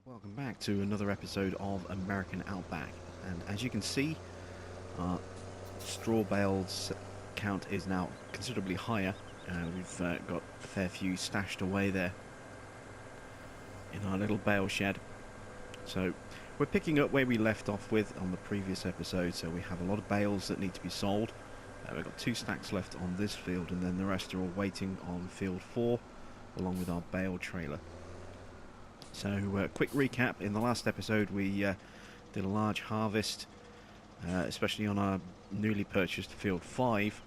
Welcome back to another episode of American Outback, and as you can see, our straw bales count is now considerably higher. We've got a fair few stashed away there in our little bale shed. So we're picking up where we left off with on the previous episode, so we have a lot of bales that need to be sold. We've got 2 stacks left on this field, and then the rest are all waiting on field 4 along with our bale trailer. So, quick recap. In the last episode we did a large harvest, especially on our newly purchased field 5,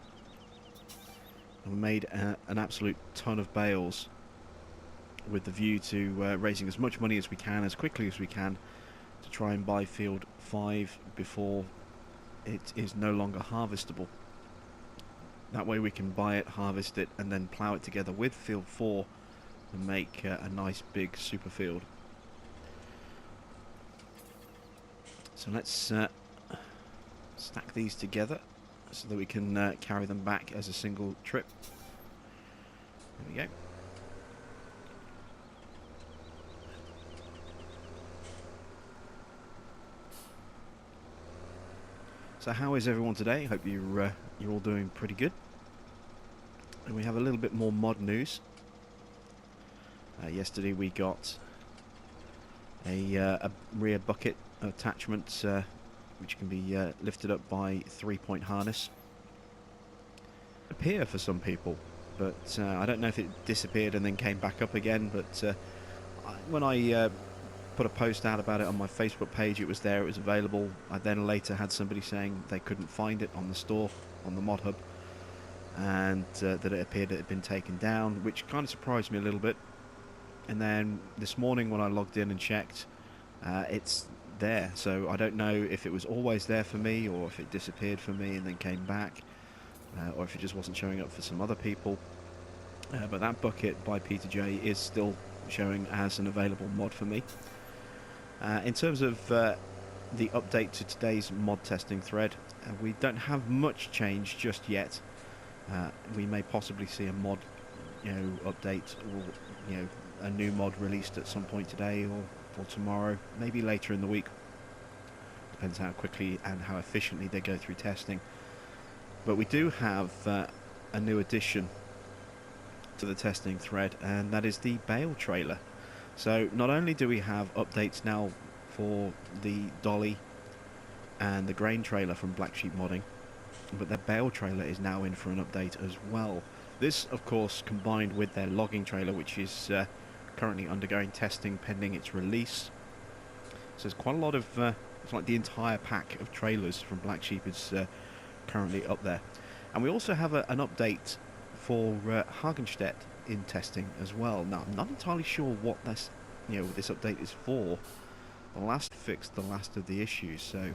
and we made an absolute ton of bales with the view to raising as much money as we can, as quickly as we can, to try and buy field 5 before it is no longer harvestable. That way we can buy it, harvest it, and then plough it together with field 4 and make a nice big super field. So let's stack these together so that we can carry them back as a single trip. There we go. So how is everyone today? Hope you're all doing pretty good. And we have a little bit more mod news. Yesterday we got a rear bucket attachment which can be lifted up by 3-point harness. Appear for some people, but I don't know if it disappeared and then came back up again, but when I put a post out about it on my Facebook page, it was there, it was available. I then later had somebody saying they couldn't find it on the store, on the mod hub, and that it appeared it had been taken down, which kind of surprised me a little bit. And then this morning when I logged in and checked, it's there. So I don't know if it was always there for me, or if it disappeared for me and then came back, or if it just wasn't showing up for some other people. But that bucket by Peter J is still showing as an available mod for me. In terms of the update to today's mod testing thread, we don't have much change just yet. We may possibly see a mod update, or a new mod released at some point today or tomorrow, maybe later in the week. Depends how quickly and how efficiently they go through testing. But we do have a new addition to the testing thread, and that is the bale trailer. So not only do we have updates now for the dolly and the grain trailer from Black Sheep Modding, but their bale trailer is now in for an update as well. This, of course, combined with their logging trailer, which is currently undergoing testing pending its release. So there's quite a lot of, it's like the entire pack of trailers from Black Sheep is currently up there. And we also have an update for Hagenstedt in testing as well. Now, I'm not entirely sure what this update is for. The last fixed the last of the issues, so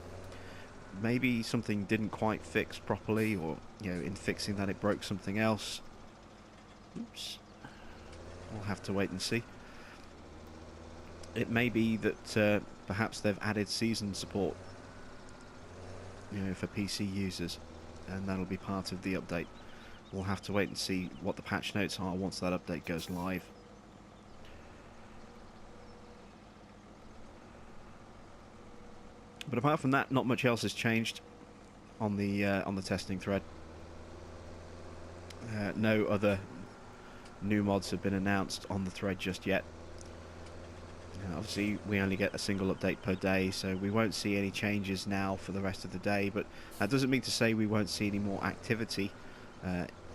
maybe something didn't quite fix properly, or in fixing that it broke something else. Oops. We'll have to wait and see. It may be that perhaps they've added season support for PC users, and that'll be part of the update. We'll have to wait and see what the patch notes are once that update goes live. But apart from that, not much else has changed on the testing thread. No other new mods have been announced on the thread just yet. Obviously we only get a single update per day, so we won't see any changes now for the rest of the day, but that doesn't mean to say we won't see any more activity.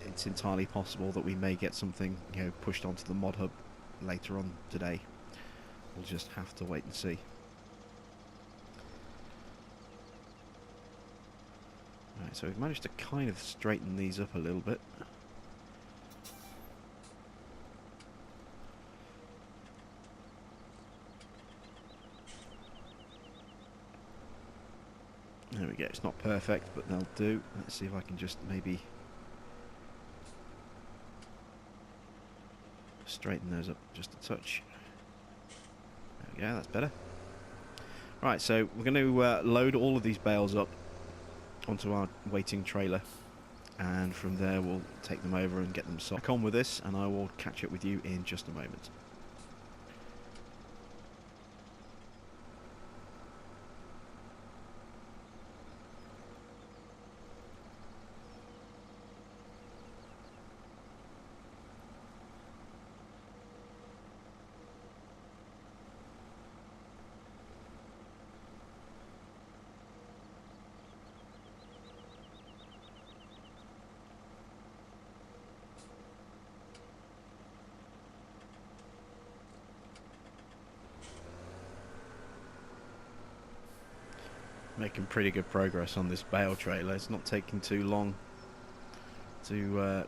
It's entirely possible that we may get something pushed onto the mod hub later on today. We'll just have to wait and see. Right, so we've managed to kind of straighten these up a little bit. There we go, it's not perfect, but they'll do. Let's see if I can just maybe straighten those up just a touch. There we go, that's better. Right, so we're going to load all of these bales up onto our waiting trailer, and from there we'll take them over and get them sold. Back on with this, and I will catch up with you in just a moment. Making pretty good progress on this bale trailer. It's not taking too long to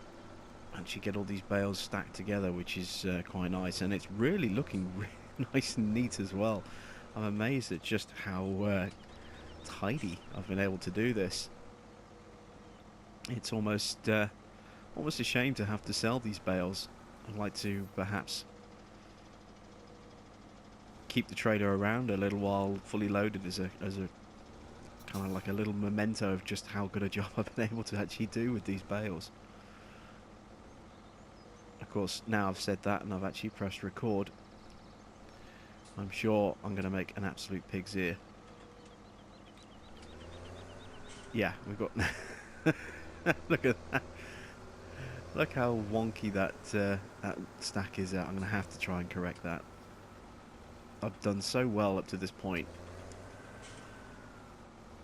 actually get all these bales stacked together, which is quite nice, and it's really looking really nice and neat as well. I'm amazed at just how tidy I've been able to do this. It's almost a shame to have to sell these bales. I'd like to perhaps keep the trailer around a little while fully loaded as a kind of like a little memento of just how good a job I've been able to actually do with these bales. Of course, now I've said that and I've actually pressed record, I'm sure I'm going to make an absolute pig's ear. Yeah, we've got... Look at that. Look how wonky that stack is out. I'm going to have to try and correct that. I've done so well up to this point.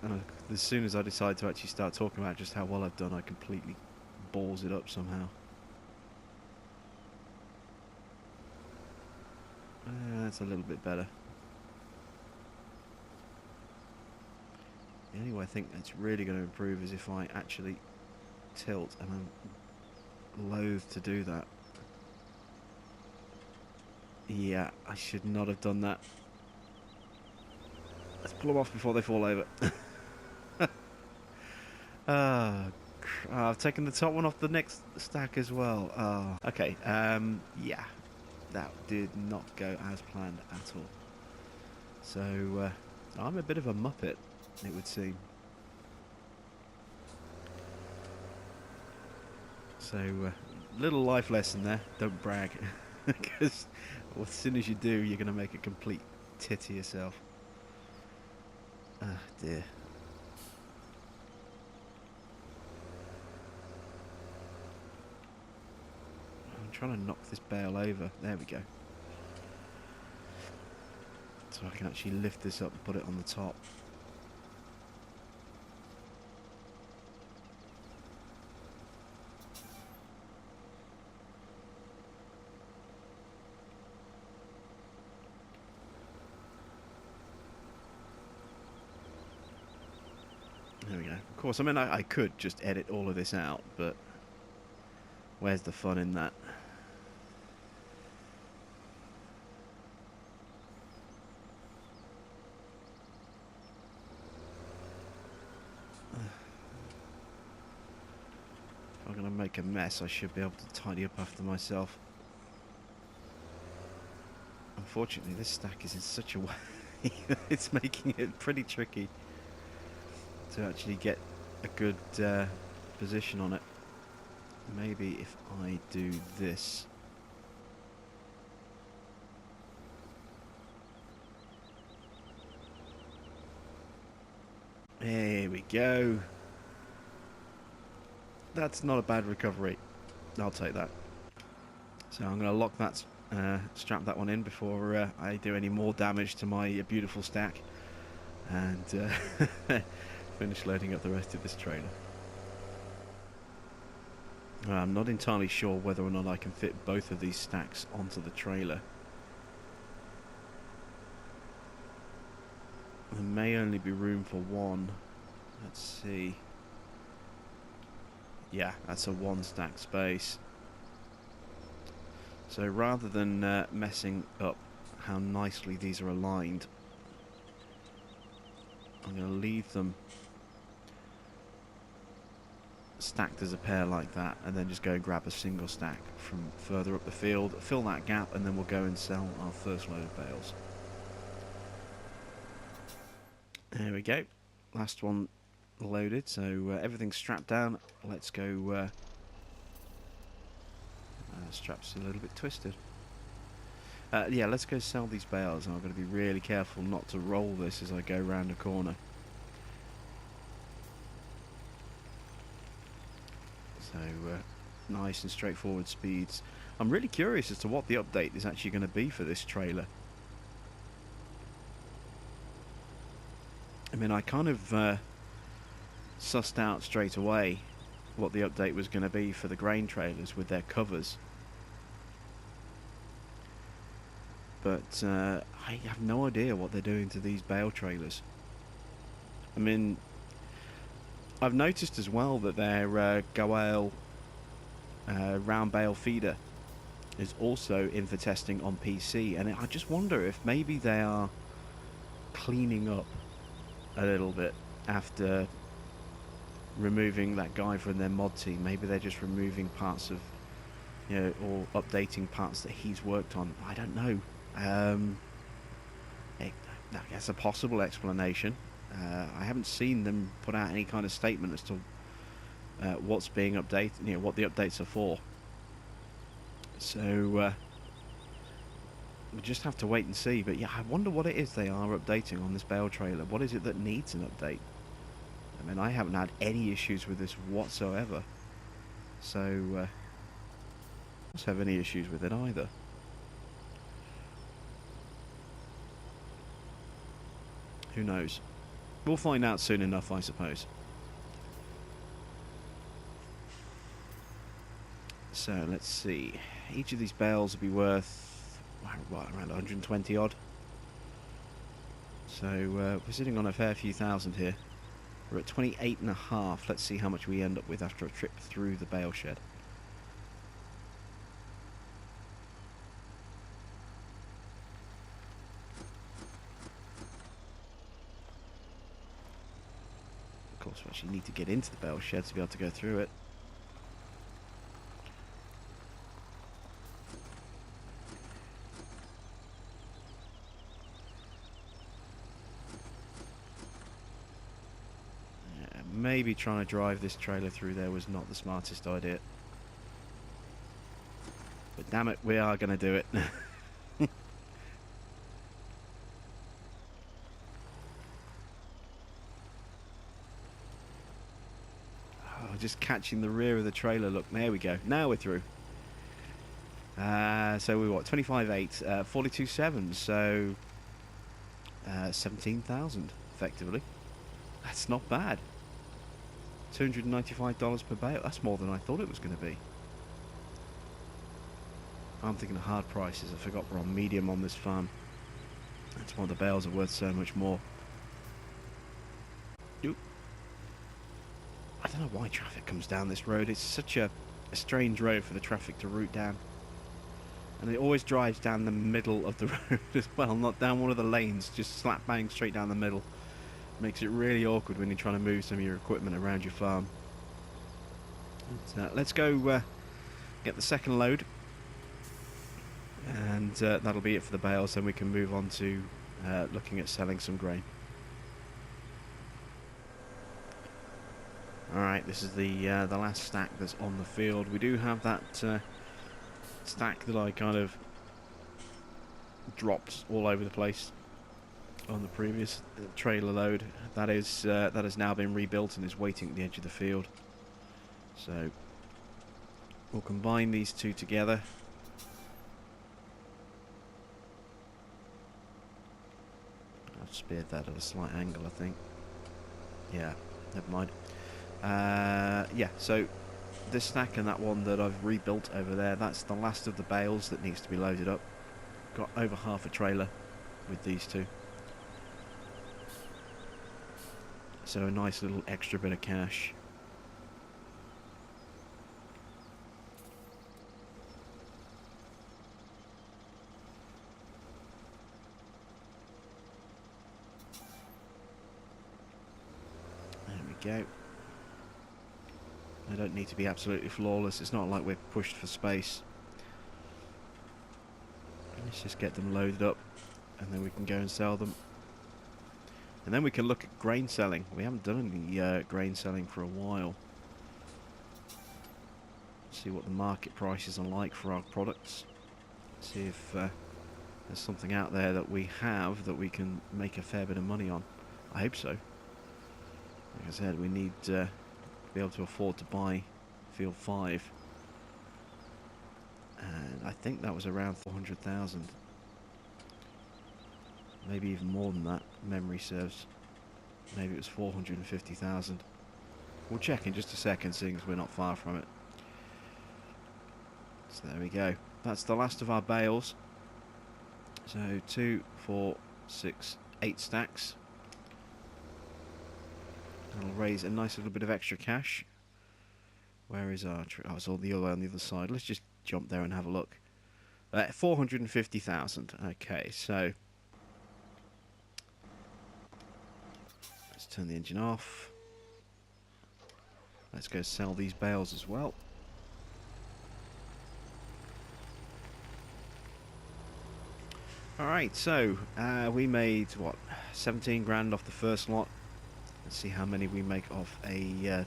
And as soon as I decide to actually start talking about just how well I've done, I completely balls it up somehow. That's a little bit better. The only way I think it's really going to improve is if I actually tilt, and I'm loath to do that. Yeah, I should not have done that. Let's pull them off before they fall over. I've taken the top one off the next stack as well. Okay, yeah, that did not go as planned at all. So, I'm a bit of a muppet, it would seem. So, little life lesson there, don't brag. Because as soon as you do, you're going to make a complete tit of yourself. Ah, dear. I'm trying to knock this bale over. There we go. So I can actually lift this up and put it on the top. There we go. Of course, I mean, I could just edit all of this out, but where's the fun in that? If I'm going to make a mess, I should be able to tidy up after myself. Unfortunately, this stack is in such a way it's making it pretty tricky to actually get a good position on it. Maybe if I do this. There we go. That's not a bad recovery. I'll take that. So I'm going to lock that, strap that one in before I do any more damage to my beautiful stack. And finish loading up the rest of this trailer. I'm not entirely sure whether or not I can fit both of these stacks onto the trailer. There may only be room for one. Let's see. Yeah, that's a one stack space. So rather than messing up how nicely these are aligned, I'm going to leave them stacked as a pair like that, and then just go and grab a single stack from further up the field, fill that gap, and then we'll go and sell our first load of bales. There we go, last one loaded, so everything's strapped down. Let's go. Strap's a little bit twisted. Yeah, let's go sell these bales, and I'm going to be really careful not to roll this as I go round a corner. So, nice and straightforward speeds. I'm really curious as to what the update is actually going to be for this trailer. I mean, I kind of sussed out straight away what the update was going to be for the grain trailers with their covers. But I have no idea what they're doing to these bale trailers. I mean, I've noticed as well that their Goale round bale feeder is also in for testing on PC, and I just wonder if maybe they are cleaning up a little bit after removing that guy from their mod team. Maybe they're just removing parts of, or updating parts that he's worked on. I don't know. That's a possible explanation. I haven't seen them put out any kind of statement as to what's being updated, what the updates are for. So we'll just have to wait and see. But yeah, I wonder what it is they are updating on this bale trailer. What is it that needs an update? I mean, I haven't had any issues with this whatsoever. So let's have any issues with it either. Who knows? We'll find out soon enough, I suppose. So let's see. Each of these bales will be worth, what, around 120 odd. So we're sitting on a fair few thousand here. We're at 28.5. Let's see how much we end up with after a trip through the bale shed. Of course, we actually need to get into the bale shed to be able to go through it. Maybe trying to drive this trailer through there was not the smartest idea. But damn it, we are going to do it. Just catching the rear of the trailer. Look, there we go. Now we're through. So we what? 25.8, 42.7. So 17,000 effectively. That's not bad. $295 per bale. That's more than I thought it was going to be. I'm thinking of hard prices. I forgot we're on medium on this farm. That's why the bales are worth so much more. Oop. I don't know why traffic comes down this road. It's such a strange road for the traffic to route down. And it always drives down the middle of the road as well, not down one of the lanes, just slap bang straight down the middle. Makes it really awkward when you're trying to move some of your equipment around your farm. So, let's go get the second load. And that'll be it for the bales, then we can move on to looking at selling some grain. Alright, this is the last stack that's on the field. We do have that stack that I kind of dropped all over the place on the previous trailer load. That has now been rebuilt and is waiting at the edge of the field. So we'll combine these two together. I've speared that at a slight angle, I think. Yeah, never mind. Yeah, so this stack and that one that I've rebuilt over there, that's the last of the bales that needs to be loaded up. Got over half a trailer with these two. So a nice little extra bit of cash. There we go. I don't need to be absolutely flawless. It's not like we're pushed for space. Let's just get them loaded up and then we can go and sell them. And then we can look at grain selling. We haven't done any grain selling for a while. See what the market prices are like for our products. See if there's something out there that we have that we can make a fair bit of money on. I hope so. Like I said, we need to be able to afford to buy Field 5. And I think that was around 400,000. Maybe even more than that, memory serves. Maybe it was 450,000. We'll check in just a second, seeing as we're not far from it. So there we go. That's the last of our bales. So 2, 4, 6, 8 stacks. That'll raise a nice little bit of extra cash. Where is our... Oh, it's all the other way on the other side. Let's just jump there and have a look. 450,000. Okay, so... Let's turn the engine off. Let's go sell these bales as well. Alright, so we made, what, 17 grand off the first lot. Let's see how many we make off a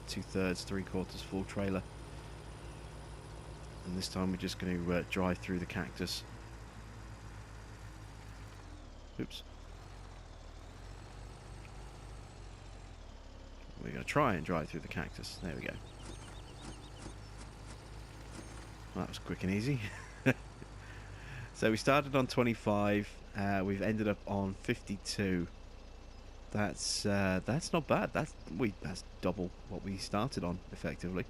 2/3, 3/4 full trailer. And this time we're just going to drive through the cactus. Oops. We're going to try and drive through the cactus. There we go. Well, that was quick and easy. So we started on 25. We've ended up on 52. That's not bad. That's double what we started on, effectively.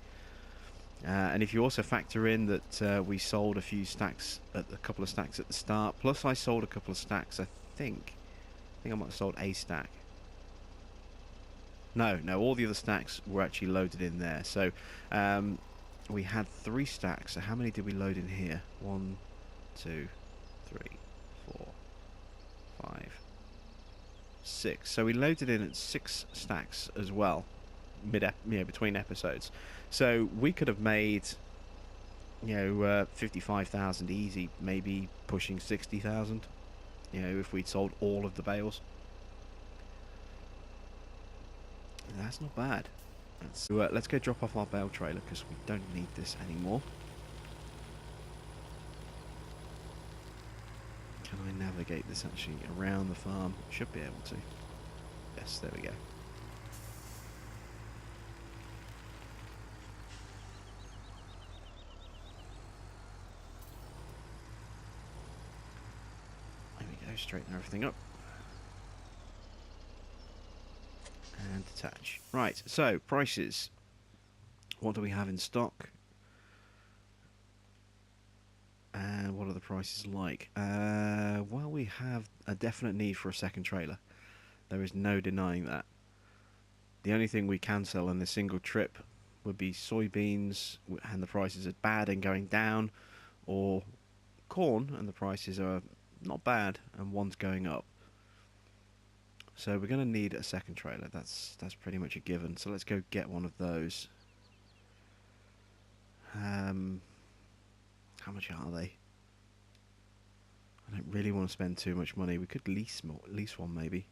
And if you also factor in that we sold a few stacks, a couple of stacks at the start, plus I sold a couple of stacks. I think I might have sold a stack. No, all the other stacks were actually loaded in there. So we had 3 stacks. So how many did we load in here? 1, 2, 3, 4, 5, 6. So we loaded in at 6 stacks as well, between episodes. So we could have made, 55,000 easy, maybe pushing 60,000. If we'd sold all of the bales. That's not bad. Let's go drop off our bale trailer because we don't need this anymore. Can I navigate this actually around the farm? Should be able to. Yes, there we go. There we go, straighten everything up. And detach. Right, so prices. What do we have in stock? And what are the prices like? Well, we have a definite need for a second trailer. There is no denying that. The only thing we can sell in a single trip would be soybeans, and the prices are bad and going down, or corn, and the prices are not bad, and one's going up. So we're going to need a second trailer. That's pretty much a given. So let's go get one of those. How much are they? I don't really want to spend too much money. We could lease one maybe.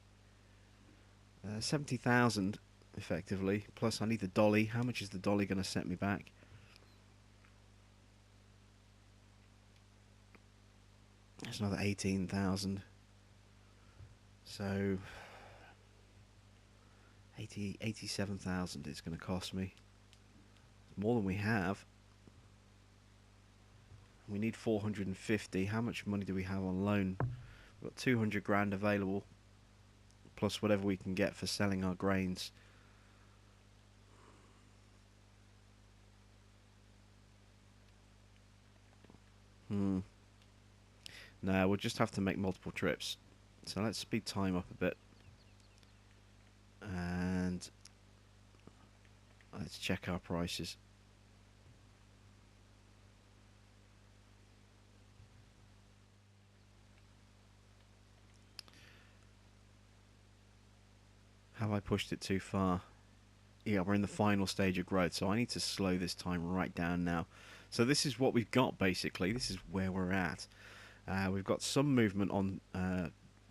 70,000 effectively. Plus I need the dolly. How much is the dolly going to set me back? That's another 18,000. So 87,000 it's going to cost me. More than we have. We need 450. How much money do we have on loan? We've got 200 grand available, plus whatever we can get for selling our grains. No, we'll just have to make multiple trips. So let's speed time up a bit. And let's check our prices. Have I pushed it too far? Yeah, we're in the final stage of growth, so I need to slow this time right down now. So this is what we've got, basically. This is where we're at. We've got some movement on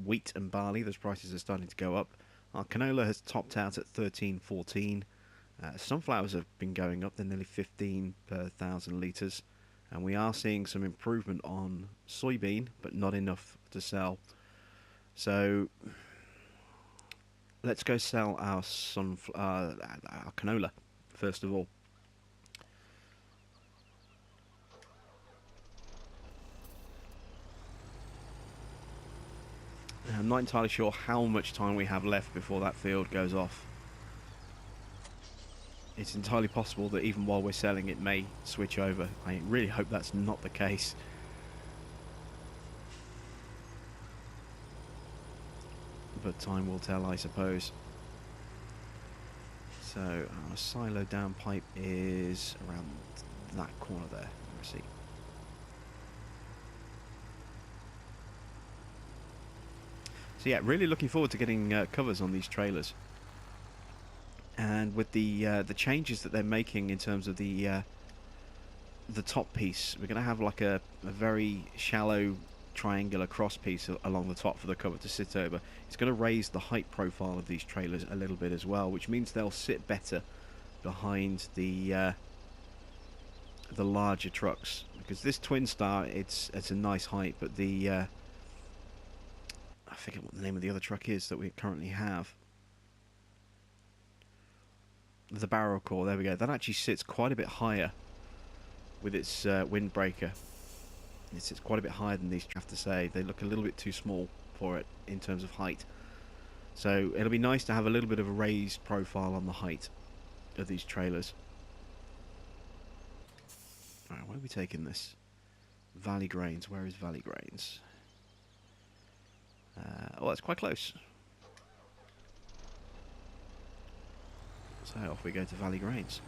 wheat and barley. Those prices are starting to go up. Our canola has topped out at 13.14. Sunflowers have been going up. They're nearly 15 per 1,000 litres. And we are seeing some improvement on soybean, but not enough to sell. So let's go sell our our canola first of all. I'm not entirely sure how much time we have left before that field goes off. It's entirely possible that even while we're selling it may switch over. I really hope that's not the case. But time will tell, I suppose. So our silo down pipe is around that corner there. Let's see. So yeah, really looking forward to getting covers on these trailers. And with the changes that they're making in terms of the top piece, we're going to have like a very shallow triangular cross piece along the top for the cover to sit over. It's going to raise the height profile of these trailers a little bit as well, which means they'll sit better behind the larger trucks. Because this Twin Star, it's a nice height, but the I forget what the name of the other truck is that we currently have. The Barrow Core, there we go. That actually sits quite a bit higher with its windbreaker. It sits quite a bit higher than these, I have to say. They look a little bit too small for it in terms of height. So it'll be nice to have a little bit of a raised profile on the height of these trailers. Alright, where are we taking this? Valley Grains. Where is Valley Grains? Oh, that's quite close. So off we go to Valley Grains.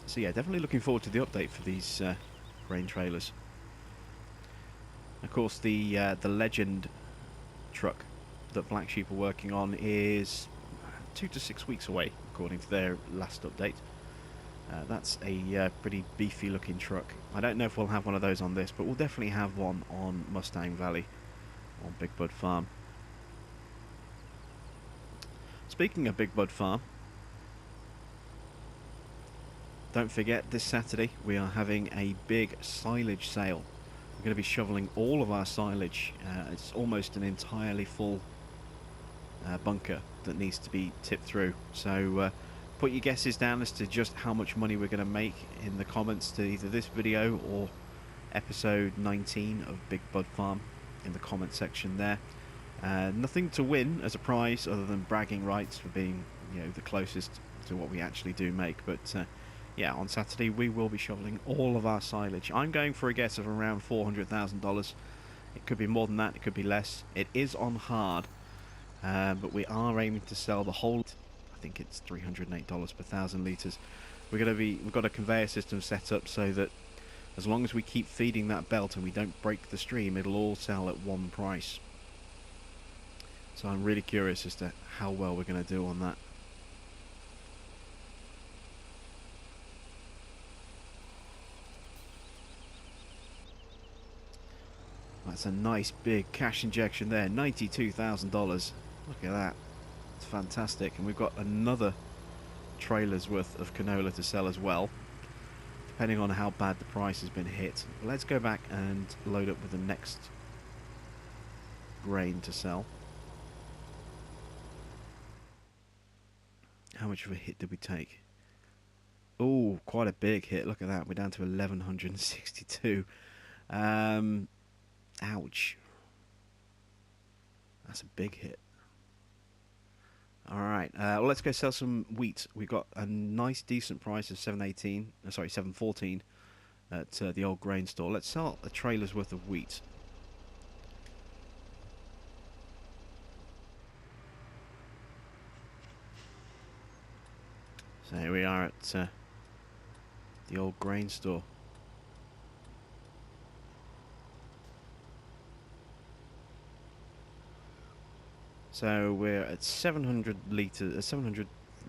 So yeah, definitely looking forward to the update for these grain trailers. Of course, the Legend truck that Black Sheep are working on is 2 to 6 weeks away, according to their last update. That's a pretty beefy looking truck. I don't know if we'll have one of those on this, but we'll definitely have one on Mustang Valley, on Big Bud Farm. Speaking of Big Bud Farm, don't forget, this Saturday we are having a big silage sale. We're going to be shoveling all of our silage. It's almost an entirely full bunker that needs to be tipped through. So put your guesses down as to just how much money we're going to make in the comments to either this video or episode 19 of Big Bud Farm in the comment section there. Nothing to win as a prize other than bragging rights for being, the closest to what we actually do make. But yeah, on Saturday we will be shoveling all of our silage. I'm going for a guess of around $400,000. It could be more than that, it could be less. It is on hard, but we are aiming to sell the whole. I think it's $308 per 1,000 litres. We've got a conveyor system set up so that as long as we keep feeding that belt and we don't break the stream, it'll all sell at one price. So I'm really curious as to how well we're going to do on that. That's a nice big cash injection there, $92,000. Look at that. It's fantastic. And we've got another trailer's worth of canola to sell as well, depending on how bad the price has been hit. Let's go back and load up with the next grain to sell. How much of a hit did we take? Oh, quite a big hit. Look at that. We're down to 1,162. Ouch. That's a big hit. Alright, well, let's go sell some wheat. We've got a nice decent price of $7.14 at the old grain store. Let's sell a trailer's worth of wheat. So here we are at the old grain store. So we're at $700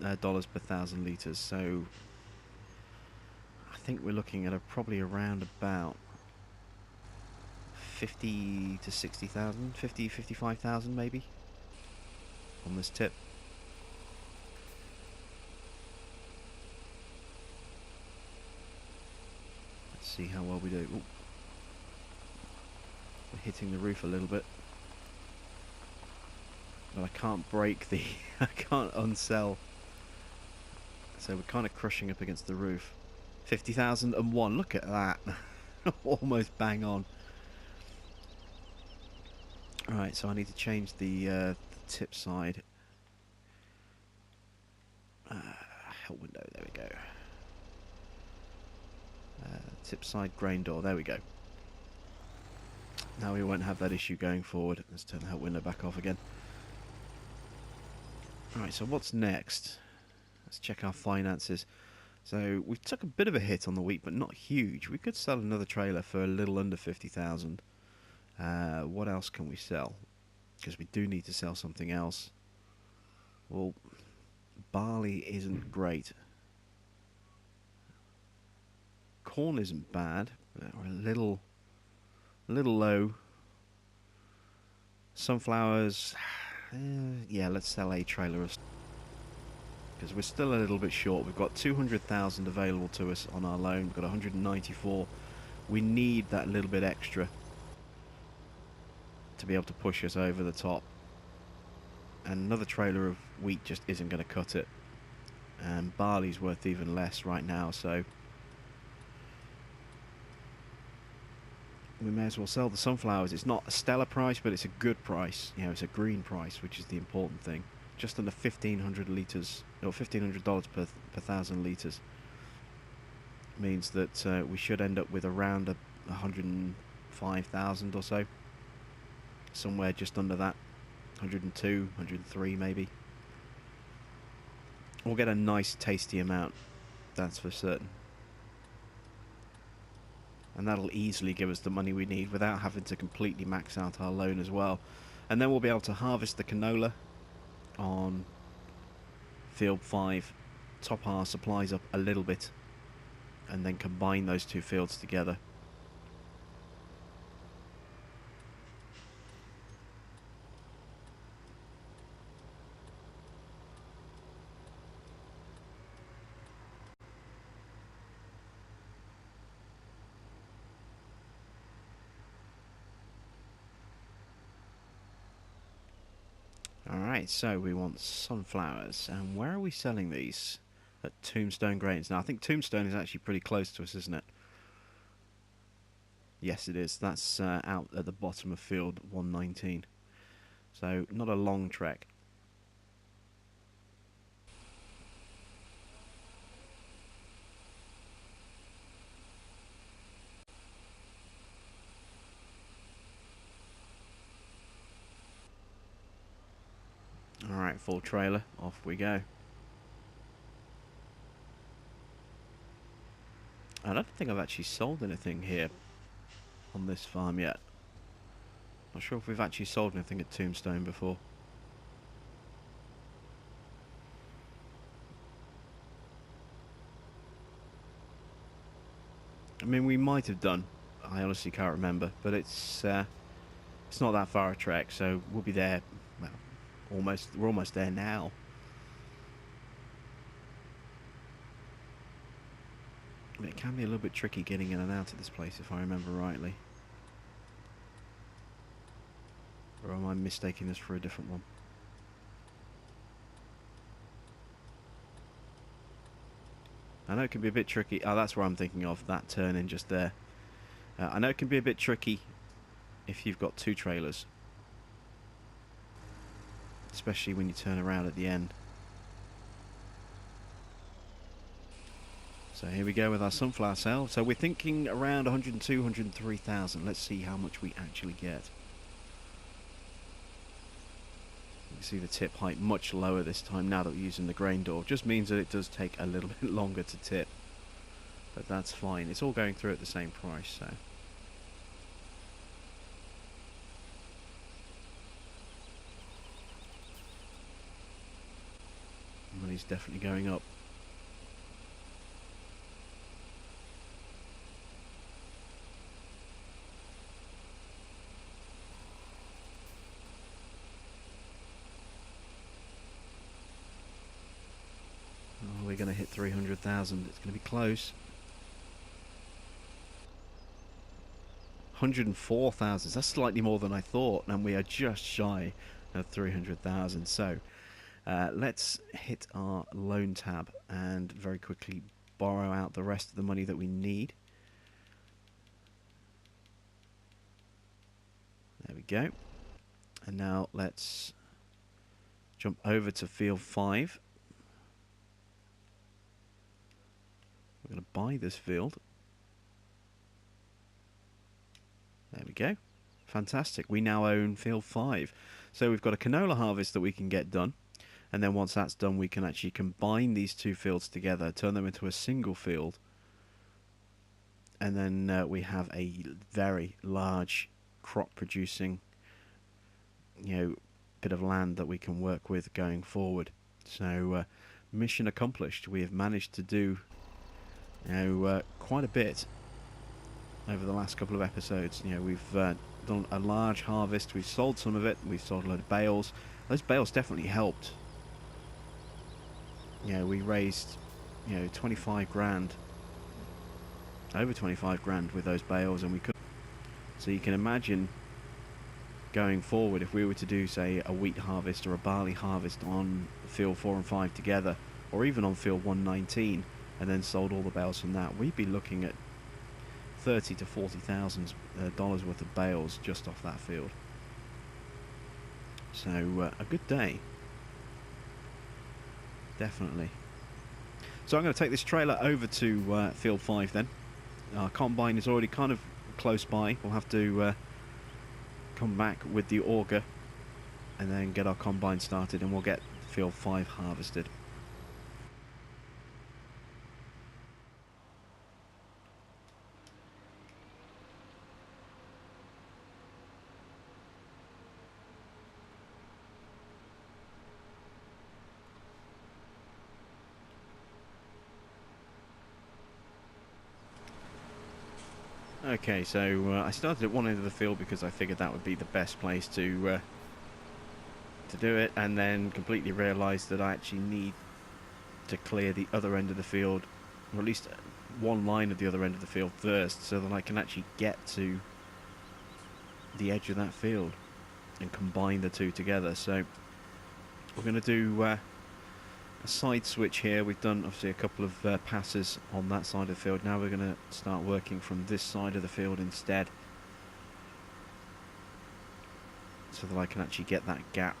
per 1,000 litres. So I think we're looking at probably around about 50 to 60,000, 50, 55,000 maybe on this tip. Let's see how well we do. Ooh. We're hitting the roof a little bit. But I can't break the... I can't unsell. So we're kind of crushing up against the roof. 50,001, look at that. Almost bang on. Alright, so I need to change the tip side. Help window, there we go. Tip side grain door, there we go. Now we won't have that issue going forward. Let's turn the help window back off again. Right, so what's next? Let's check our finances. So we took a bit of a hit on the wheat, but not huge. We could sell another trailer for a little under 50,000. What else can we sell? Because we do need to sell something else. Well, barley isn't great. Corn isn't bad, but we're a little low. Sunflowers, yeah, let's sell a trailer of, because we're still a little bit short. We've got 200,000 available to us on our loan. We've got 194. We need that little bit extra to be able to push us over the top. And another trailer of wheat just isn't going to cut it. And barley's worth even less right now, so we may as well sell the sunflowers. It's not a stellar price, but it's a good price. You know, it's a green price, which is the important thing. Just under 1,500 litres, or $1,500 per 1,000 litres. Means that we should end up with around 105,000 or so. Somewhere just under that. 102, 103 maybe. We'll get a nice tasty amount, that's for certain. And that'll easily give us the money we need without having to completely max out our loan as well. And then we'll be able to harvest the canola on field 5, top our supplies up a little bit, and then combine those two fields together. Alright, so we want sunflowers. And where are we selling these? At Tombstone Grains. Now, I think Tombstone is actually pretty close to us, isn't it? Yes, it is. That's out at the bottom of field 119. So, not a long trek. Alright, full trailer. Off we go. I don't think I've actually sold anything here on this farm yet. Not sure if we've actually sold anything at Tombstone before. I mean, we might have done. I honestly can't remember, but it's not that far a trek, so we'll be there. Well, we're almost there now. But it can be a little bit tricky getting in and out of this place, if I remember rightly. Or am I mistaking this for a different one? I know it can be a bit tricky. Oh, that's where I'm thinking of, that turn in just there. I know it can be a bit tricky if you've got two trailers. Especially when you turn around at the end. So here we go with our sunflower sale. So we're thinking around 102, 103,000. Let's see how much we actually get. You can see the tip height much lower this time now that we're using the grain door. Just means that it does take a little bit longer to tip. But that's fine. It's all going through at the same price, so. Money's definitely going up. Oh, we're going to hit 300,000. It's going to be close. 104,000. That's slightly more than I thought, and we are just shy of 300,000. So let's hit our loan tab and very quickly borrow out the rest of the money that we need. There we go. And now let's jump over to field 5. We're going to buy this field. There we go. Fantastic. We now own field 5. So we've got a canola harvest that we can get done. And then once that's done, we can actually combine these two fields together, turn them into a single field, and then we have a very large crop producing, bit of land that we can work with going forward. So mission accomplished. We have managed to do quite a bit over the last couple of episodes. We've done a large harvest. We've sold some of it. We've sold a load of bales. Those bales definitely helped. We raised 25 grand, over 25 grand with those bales, and we could. So you can imagine going forward, if we were to do, say, a wheat harvest or a barley harvest on field 4 and 5 together, or even on field 119, and then sold all the bales from that, we'd be looking at $30,000 to $40,000 worth of bales just off that field. So a good day, definitely. So I'm going to take this trailer over to field 5 then. Our combine is already kind of close by. We'll have to come back with the auger and then get our combine started, and we'll get field 5 harvested. Okay, so I started at one end of the field because I figured that would be the best place to do it, and then completely realised that I actually need to clear the other end of the field, or at least one line of the other end of the field first, so that I can actually get to the edge of that field and combine the two together. So we're going to do a side switch here. We've done obviously a couple of passes on that side of the field. Now we're going to start working from this side of the field instead, so that I can actually get that gap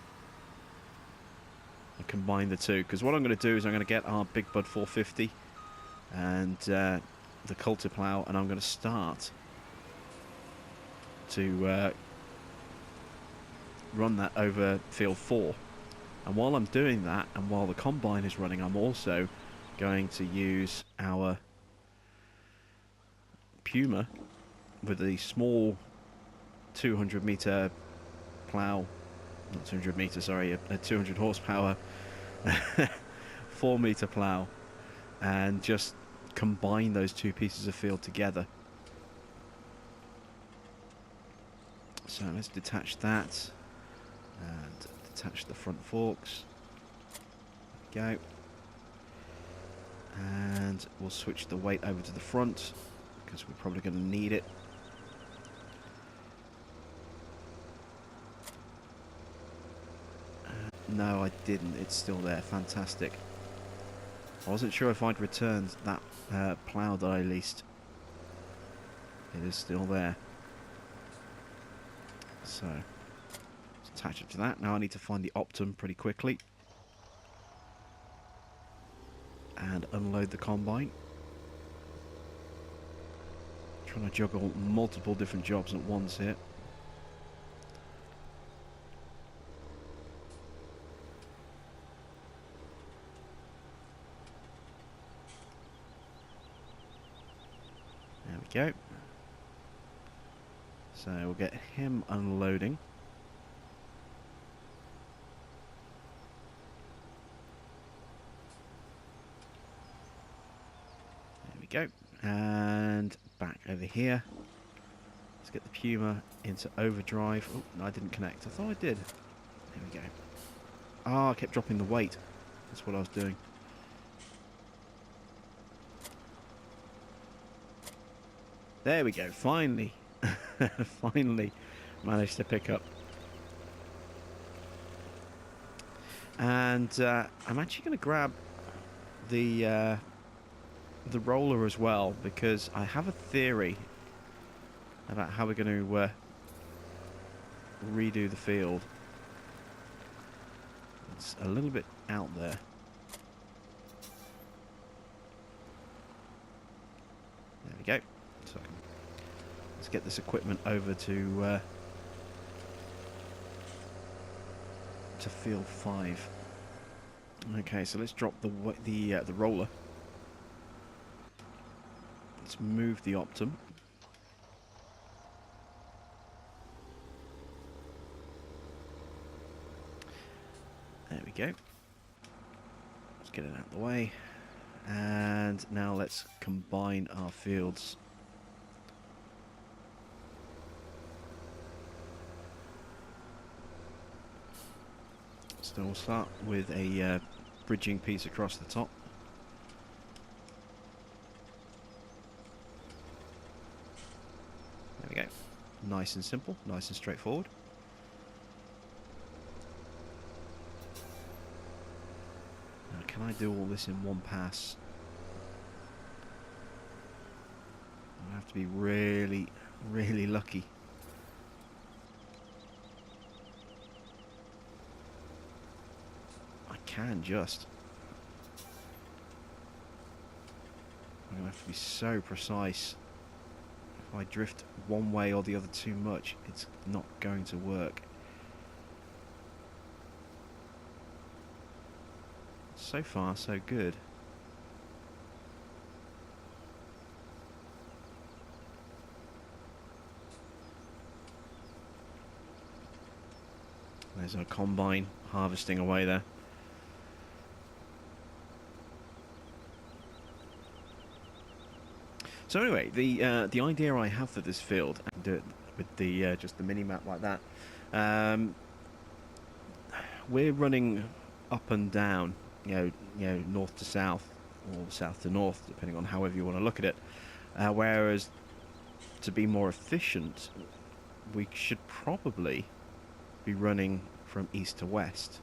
and combine the two. Because what I'm going to do is I'm going to get our Big Bud 450 and the Culti plough, and I'm going to start to run that over field 4. And while I'm doing that, and while the combine is running, I'm also going to use our Puma with the small 200 meter plough, not 200 meter, sorry, a 200 horsepower 4 meter plough, and just combine those two pieces of field together. So let's detach that and attach the front forks. There we go. And we'll switch the weight over to the front because we're probably going to need it. No, I didn't. It's still there. Fantastic. I wasn't sure if I'd returned that plough that I leased. It is still there. So attach it to that. Now I need to find the Optum pretty quickly and unload the combine. Trying to juggle multiple different jobs at once here. There we go. So we'll get him unloading. Go, and back over here. Let's get the Puma into overdrive. Oh, no, I didn't connect. I thought I did. There we go. Oh, I kept dropping the weight. That's what I was doing. There we go. Finally. Finally managed to pick up. And I'm actually going to grab the roller as well, because I have a theory about how we're going to redo the field. It's a little bit out there. There we go. So let's get this equipment over to field 5. Okay, so let's drop the roller. Let's move the Optum. There we go. Let's get it out of the way. And now let's combine our fields. So we'll start with a bridging piece across the top. There we go. Nice and simple, nice and straightforward. Now, can I do all this in one pass? I have to be really, really lucky. I can just. I'm going to have to be so precise. If I drift one way or the other too much, it's not going to work. So far, so good. There's our combine harvesting away there. So anyway, the idea I have for this field, I can do it with the just the mini map like that. We're running up and down, you know, north to south or south to north, depending on however you want to look at it. Whereas, to be more efficient, we should probably be running from east to west.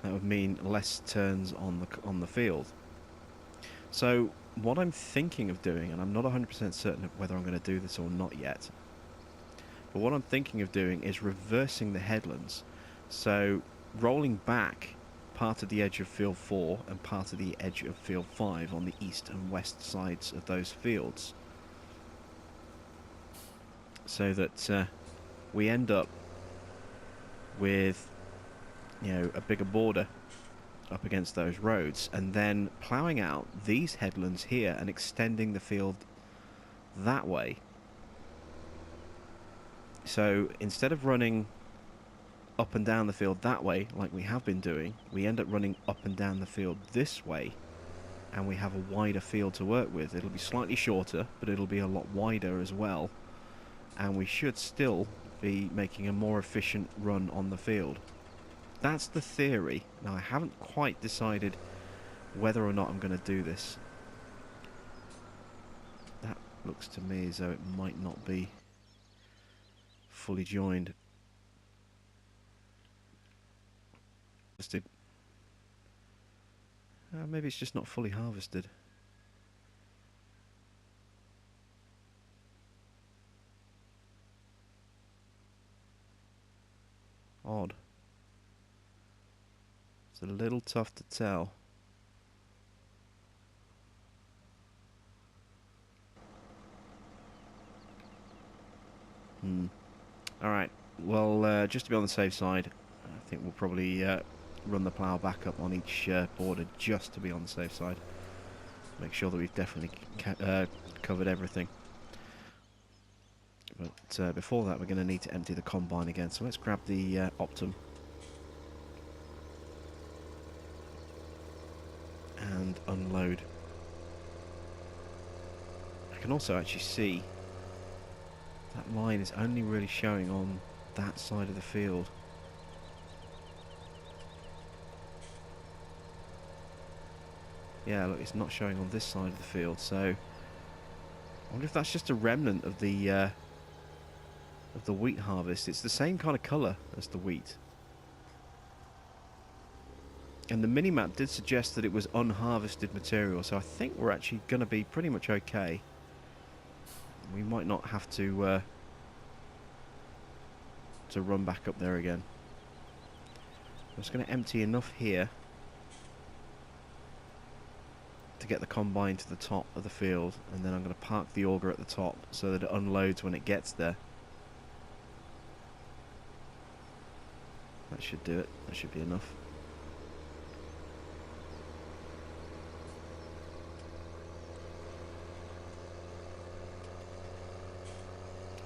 That would mean less turns on the field. So what I'm thinking of doing, and I'm not 100% certain of whether I'm going to do this or not yet, but what I'm thinking of doing is reversing the headlands. So rolling back part of the edge of field 4 and part of the edge of field 5 on the east and west sides of those fields, so that we end up with, you know, a bigger border up against those roads, and then ploughing out these headlands here and extending the field that way. So instead of running up and down the field that way like we have been doing, we end up running up and down the field this way, and we have a wider field to work with. It'll be slightly shorter, but it'll be a lot wider as well, and we should still be making a more efficient run on the field. That's the theory. Now, I haven't quite decided whether or not I'm going to do this. That looks to me as though it might not be fully joined. Maybe it's just not fully harvested. Odd. It's a little tough to tell. Alright, well, just to be on the safe side, I think we'll probably run the plough back up on each border just to be on the safe side. Make sure that we've definitely covered everything. But before that, we're going to need to empty the combine again. So let's grab the Optum and unload. I can also actually see that line is only really showing on that side of the field. Yeah, look, it's not showing on this side of the field, so I wonder if that's just a remnant of the wheat harvest. It's the same kind of colour as the wheat. And the mini-map did suggest that it was unharvested material, so I think we're actually going to be pretty much okay. We might not have to run back up there again. I'm just going to empty enough here to get the combine to the top of the field, and then I'm going to park the auger at the top so that it unloads when it gets there. That should do it. That should be enough.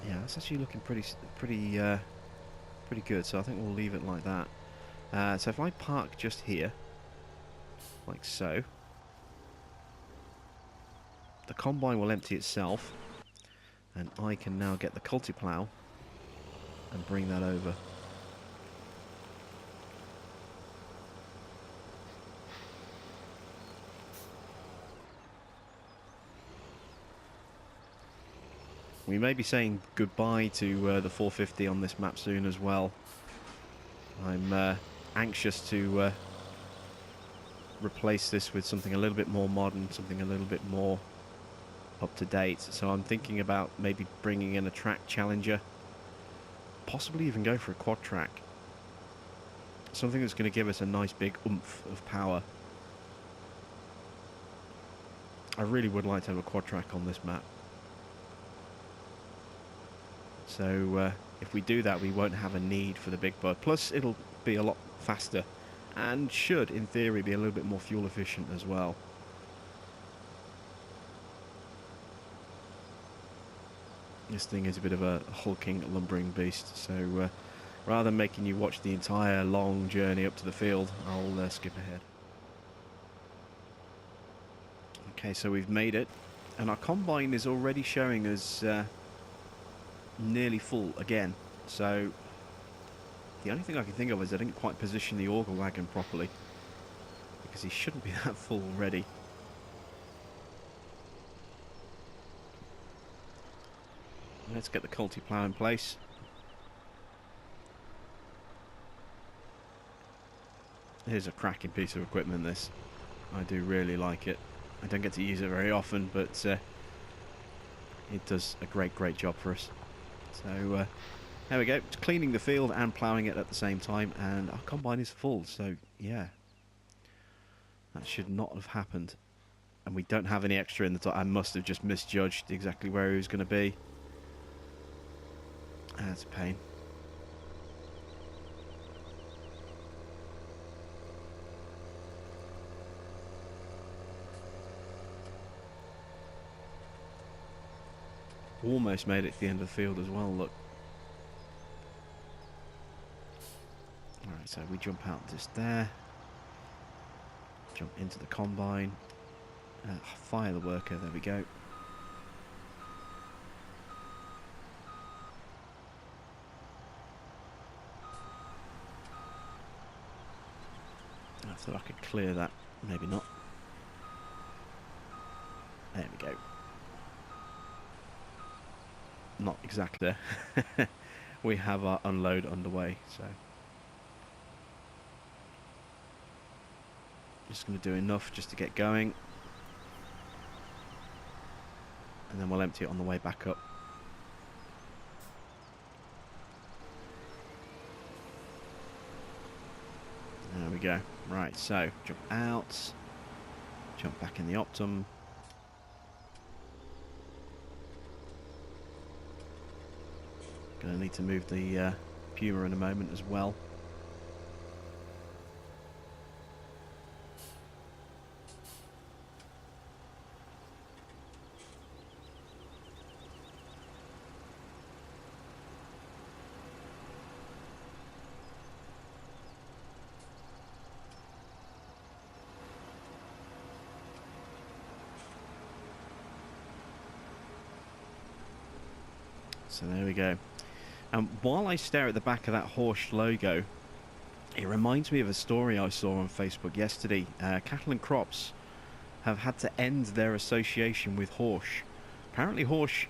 Yeah, that's actually looking pretty good. So I think we'll leave it like that. So if I park just here, like so, the combine will empty itself, and I can now get the culti-plough and bring that over. We may be saying goodbye to the 450 on this map soon as well. I'm anxious to replace this with something a little bit more modern, something a little bit more up to date. So I'm thinking about maybe bringing in a track challenger, possibly even go for a quad track. Something that's going to give us a nice big oomph of power. I really would like to have a quad track on this map. So if we do that, we won't have a need for the big bird. Plus, it'll be a lot faster and should, in theory, be a little bit more fuel efficient as well. This thing is a bit of a hulking, lumbering beast, so rather than making you watch the entire long journey up to the field, I'll skip ahead. Okay, so we've made it, and our combine is already showing us nearly full again. So the only thing I can think of is I didn't quite position the auger wagon properly, because he shouldn't be that full already. Let's get the culti-plough in place. Here's a cracking piece of equipment, this. I do really like it. I don't get to use it very often, but it does a great job for us. So there we go. It's cleaning the field and ploughing it at the same time, and our combine is full. So yeah, that should not have happened. And we don't have any extra in the top. I must have just misjudged exactly where he was going to be. That's a pain. Almost made it to the end of the field as well, look. Alright, so we jump out just there. Jump into the combine. Fire the worker, there we go. I thought I could clear that, maybe not. There we go. Not exactly there. We have our unload underway, so just going to do enough just to get going, and then we'll empty it on the way back up. There we go. Right, so jump out, jump back in the Optum. Gonna need to move the Puma in a moment as well. So there we go. And while I stare at the back of that Horsch logo, it reminds me of a story I saw on Facebook yesterday. Cattle and Crops have had to end their association with Horsch. Apparently Horsch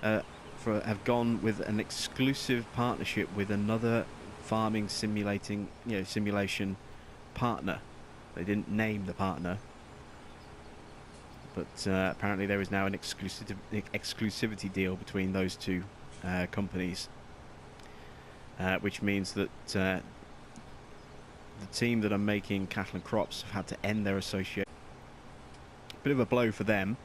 have gone with an exclusive partnership with another farming simulation partner. They didn't name the partner, but apparently there is now an exclusivity deal between those two companies, which means that the team that are making Cattle and Crops have had to end their association. Bit of a blow for them,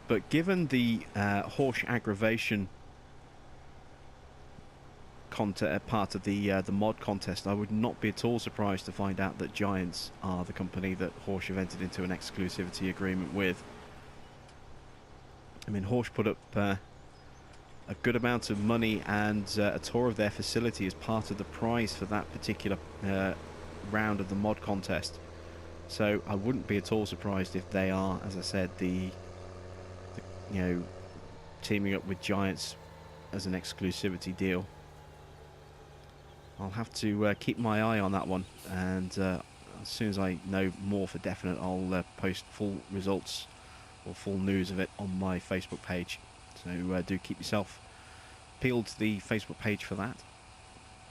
but given the Horsch aggravation part of the mod contest, I would not be at all surprised to find out that Giants are the company that Horsch have entered into an exclusivity agreement with. I mean, Horsch put up a good amount of money and a tour of their facility as part of the prize for that particular round of the mod contest. So I wouldn't be at all surprised if they are, as I said, the teaming up with Giants as an exclusivity deal. I'll have to keep my eye on that one, and as soon as I know more for definite, I'll post full results or full news of it on my Facebook page. So do keep yourself peeled to the Facebook page for that.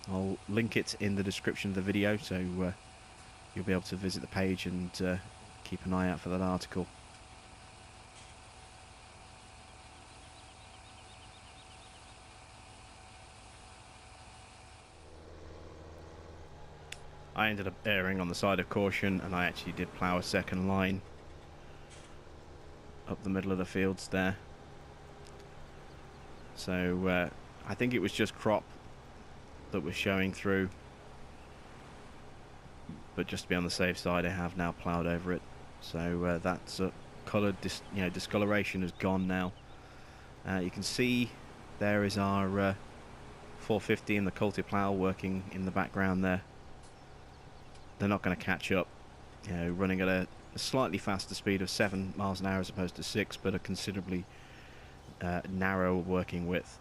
I'll link it in the description of the video, so you'll be able to visit the page and keep an eye out for that article. I ended up erring on the side of caution, and I actually did plough a second line up the middle of the fields there. So I think it was just crop that was showing through, but just to be on the safe side, I have now ploughed over it. So that's coloured, discoloration has gone now. You can see there is our 450 and the Culti plough working in the background there. They're not going to catch up, running at a slightly faster speed of 7 miles an hour as opposed to 6, but a considerably narrow working width.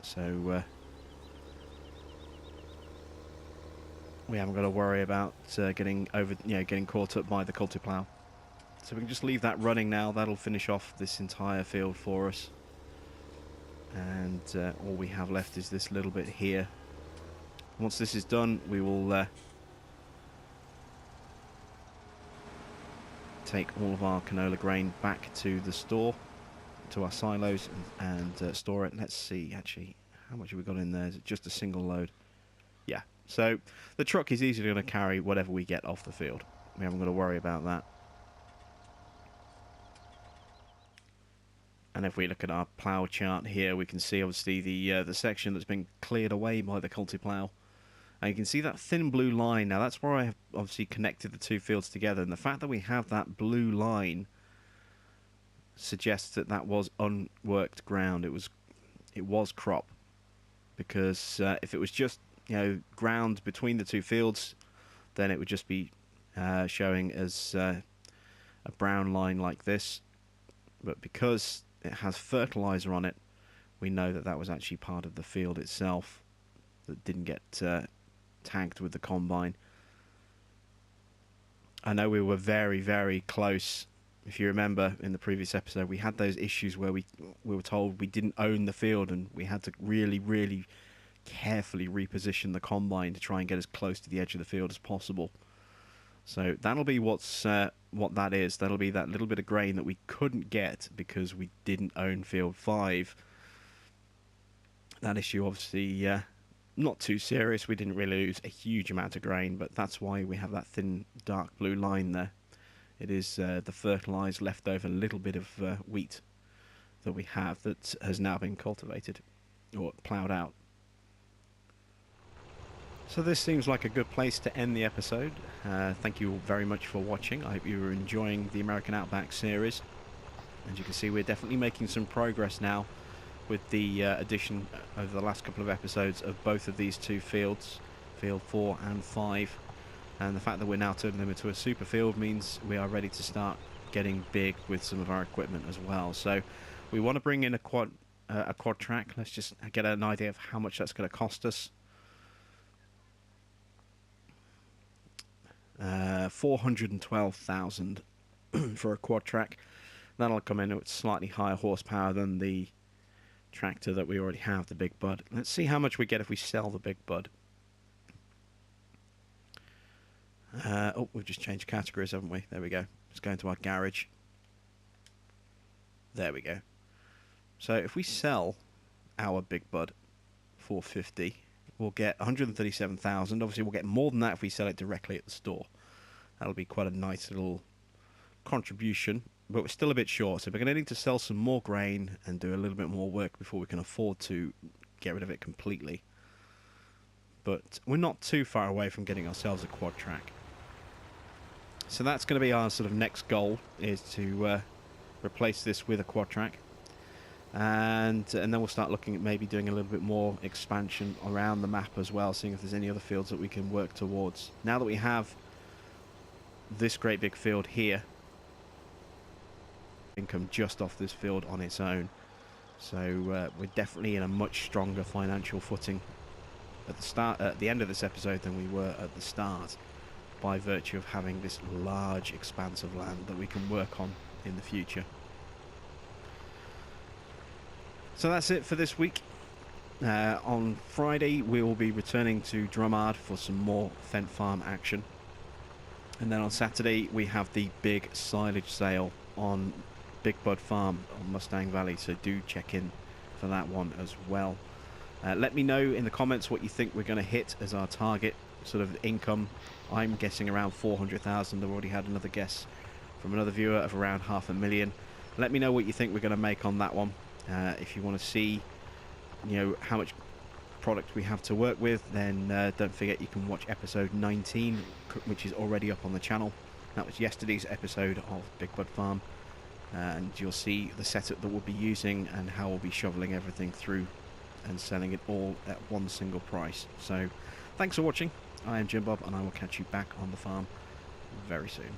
So we haven't got to worry about getting caught up by the Culti plough. So we can just leave that running now. That'll finish off this entire field for us. And all we have left is this little bit here. Once this is done, we will take all of our canola grain back to the store, to our silos, and store it. Let's see, actually, how much have we got in there? Is it just a single load? Yeah. So the truck is easily going to carry whatever we get off the field. We haven't got to worry about that. And if we look at our plough chart here, we can see obviously the section that's been cleared away by the Culti plough. And you can see that thin blue line. Now that's where I have obviously connected the two fields together, and the fact that we have that blue line suggests that that was unworked ground. It was crop, because if it was just ground between the two fields, then it would just be showing as a brown line like this. But because it has fertilizer on it, we know that that was actually part of the field itself that didn't get tagged with the combine. I know we were very, very close. If you remember in the previous episode, we had those issues where we were told we didn't own the field, and we had to really, really carefully reposition the combine to try and get as close to the edge of the field as possible. So that'll be what that is. That'll be that little bit of grain that we couldn't get because we didn't own field 5. That issue obviously not too serious. We didn't really lose a huge amount of grain, but that's why we have that thin dark blue line there. It is the fertilised leftover little bit of wheat that we have that has now been cultivated or ploughed out. So this seems like a good place to end the episode. Thank you all very much for watching. I hope you were enjoying the American Outback series. As you can see, we're definitely making some progress now with the addition over the last couple of episodes of both of these two fields, field 4 and 5. And the fact that we're now turning them into a super field means we are ready to start getting big with some of our equipment as well. So we want to bring in a quad track. Let's just get an idea of how much that's going to cost us. 412,000 for a quad track. That'll come in at slightly higher horsepower than the tractor that we already have, the Big Bud. Let's see how much we get if we sell the Big Bud. Oh, we've just changed categories, haven't we? There we go. Let's go into our garage. There we go. So if we sell our Big Bud 450, we'll get 137,000. Obviously, we'll get more than that if we sell it directly at the store. That'll be quite a nice little contribution, but we're still a bit short. So we're going to need to sell some more grain and do a little bit more work before we can afford to get rid of it completely. But we're not too far away from getting ourselves a quad track. So that's going to be our sort of next goal, is to replace this with a quad track. And then we'll start looking at maybe doing a little bit more expansion around the map as well, seeing if there's any other fields that we can work towards. Now that we have this great big field here, income just off this field on its own. So we're definitely in a much stronger financial footing at the end of this episode than we were at the start, by virtue of having this large expanse of land that we can work on in the future. So that's it for this week. On Friday we will be returning to Drummard for some more Fent Farm action, and then on Saturday we have the big silage sale on Big Bud Farm on Mustang Valley, so do check in for that one as well. Let me know in the comments what you think we're going to hit as our target sort of income. I'm guessing around 400,000. I've already had another guess from another viewer of around 500,000. Let me know what you think we're going to make on that one. If you want to see, you know, how much product we have to work with, then don't forget you can watch episode 19, which is already up on the channel. That was yesterday's episode of Big Bud Farm, and you'll see the setup that we'll be using and how we'll be shoveling everything through and selling it all at one single price. So thanks for watching. I am Jim Bob, and I will catch you back on the farm very soon.